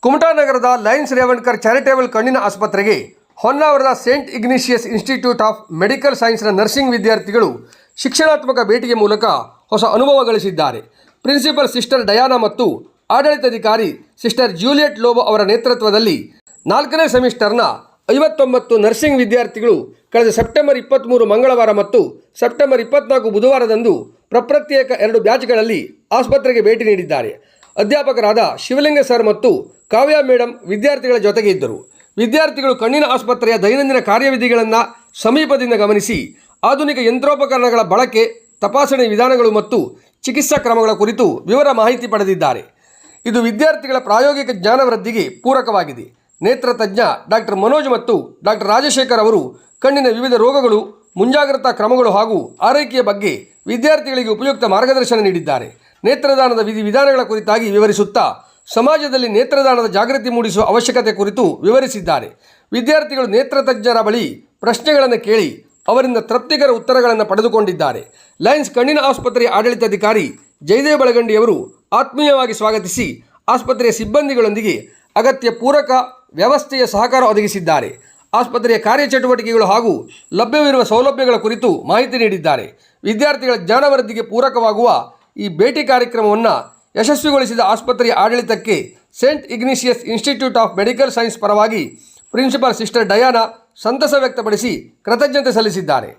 ಕುಮಟಾ ನಗರದ Lions Revankar charitable ಕಣ್ಣಿನ ಆಸ್ಪತ್ರೆಗೆ ಹೊನ್ನಾವರದ Saint Ignatius Institute of Medical ಸೈನ್ಸ್ನ ನರ್ಸಿಂಗ್ ವಿದ್ಯಾರ್ಥಿಗಳು ಶಿಕ್ಷಣಾತ್ಮಕ ಭೇಟಿಗೆ ಮೂಲಕ ಹೊಸ ಅನುಭವ ಗಳಿಸಿದ್ದಾರೆ. ಪ್ರಿನ್ಸಿಪಲ್ ಸಿಸ್ಟರ್ ಡಯಾನಾ ಮತ್ತು ಆಡಳಿತಾಧಿಕಾರಿ ಸಿಸ್ಟರ್ ಜೂಲಿಯಟ್ ಲೋಬೋ ಅವರ ನೇತೃತ್ವದಲ್ಲಿ 4ನೇ ಸೆಮಿಸ್ಟರ್ನ 59 ನರ್ಸಿಂಗ್ ವಿದ್ಯಾರ್ಥಿಗಳು ಕಳೆದ ಸೆಪ್ಟೆಂಬರ್ 23 ಮಂಗಳವಾರ ಮತ್ತು ಸೆಪ್ಟೆಂಬರ್ 24 ಬುಧವಾರದಂದು ಪ್ರತ್ಯೇಕ 2 ಬ್ಯಾಚ್ಗಳಲ್ಲಿ ಆಸ್ಪತ್ರೆಗೆ ಭೇಟಿ ನೀಡಿದ್ದಾರೆ. ಅಧ್ಯಾಪಕರಾದ ಶಿವಲಿಂಗ ಸರ್ ಮತ್ತು ಕಾವ್ಯ ಮೇಡಮ್ ವಿದ್ಯಾರ್ಥಿಗಳ ಜೊತೆಗೆ ಇದ್ದರು. ವಿದ್ಯಾರ್ಥಿಗಳು ಕಣ್ಣಿನ ಆಸ್ಪತ್ರೆಯ ದೈನಂದಿನ ಕಾರ್ಯವಿಧಿಗಳನ್ನು ಸಮೀಪದಿಂದ ಗಮನಿಸಿ ಆಧುನಿಕ ಯಂತ್ರೋಪಕರಣಗಳ ಬಳಕೆ, ತಪಾಸಣೆ ವಿಧಾನಗಳು ಮತ್ತು ಚಿಕಿತ್ಸಾ ಕ್ರಮಗಳ ಕುರಿತು ವಿವರ ಮಾಹಿತಿ ಪಡೆದಿದ್ದಾರೆ. ಇದು ವಿದ್ಯಾರ್ಥಿಗಳ ಪ್ರಾಯೋಗಿಕ ಜ್ಞಾನವೃದ್ಧಿಗೆ ಪೂರಕವಾಗಿದೆ. ನೇತ್ರ ತಜ್ಞ ಡಾಕ್ಟರ್ ಮನೋಜ್ ಮತ್ತು ಡಾಕ್ಟರ್ ರಾಜಶೇಖರ್ ಅವರು ಕಣ್ಣಿನ ವಿವಿಧ ರೋಗಗಳು, ಮುಂಜಾಗ್ರತಾ ಕ್ರಮಗಳು ಹಾಗೂ ಆರೈಕೆಯ ಬಗ್ಗೆ ವಿದ್ಯಾರ್ಥಿಗಳಿಗೆ ಉಪಯುಕ್ತ ಮಾರ್ಗದರ್ಶನ ನೀಡಿದ್ದಾರೆ. ನೇತ್ರದಾನದ ವಿಧಾನಗಳ ಕುರಿತಾಗಿ ವಿವರಿಸುತ್ತಾ ಸಮಾಜದಲ್ಲಿ ನೇತ್ರದಾನದ ಜಾಗೃತಿ ಮೂಡಿಸುವ ಅವಶ್ಯಕತೆ ಕುರಿತು ವಿವರಿಸಿದ್ದಾರೆ. ವಿದ್ಯಾರ್ಥಿಗಳು ನೇತ್ರ ತಜ್ಞರ ಬಳಿ ಪ್ರಶ್ನೆಗಳನ್ನು ಕೇಳಿ ಅವರಿಂದ ತೃಪ್ತಿಕರ ಉತ್ತರಗಳನ್ನು ಪಡೆದುಕೊಂಡಿದ್ದಾರೆ. ಲಯನ್ಸ್ ಕಣ್ಣಿನ ಆಸ್ಪತ್ರೆಯ ಆಡಳಿತಾಧಿಕಾರಿ ಜಯದೇವ್ ಬಳಗಂಡಿಯವರು ಆತ್ಮೀಯವಾಗಿ ಸ್ವಾಗತಿಸಿ ಆಸ್ಪತ್ರೆಯ ಸಿಬ್ಬಂದಿಗಳೊಂದಿಗೆ ಅಗತ್ಯ ಪೂರಕ ವ್ಯವಸ್ಥೆಯ ಸಹಕಾರ ಒದಗಿಸಿದ್ದಾರೆ. ಆಸ್ಪತ್ರೆಯ ಕಾರ್ಯಚಟುವಟಿಕೆಗಳು ಹಾಗೂ ಲಭ್ಯವಿರುವ ಸೌಲಭ್ಯಗಳ ಕುರಿತು ಮಾಹಿತಿ ನೀಡಿದ್ದಾರೆ. ವಿದ್ಯಾರ್ಥಿಗಳ ಜ್ಞಾನವೃದ್ಧಿಗೆ ಪೂರಕವಾಗುವ ಈ ಭೇಟಿ ಕಾರ್ಯಕ್ರಮವನ್ನು ಯಶಸ್ವಿಗೊಳಿಸಿದ ಆಸ್ಪತ್ರೆಯ ಆಡಳಿತಕ್ಕೆ Saint Ignatius Institute of Medical Science ಪರವಾಗಿ ಪ್ರಿನ್ಸಿಪಾಲ್ ಸಿಸ್ಟರ್ ಡಯಾನಾ ಸಂತಸ ವ್ಯಕ್ತಪಡಿಸಿ ಕೃತಜ್ಞತೆ ಸಲ್ಲಿಸಿದ್ದಾರೆ.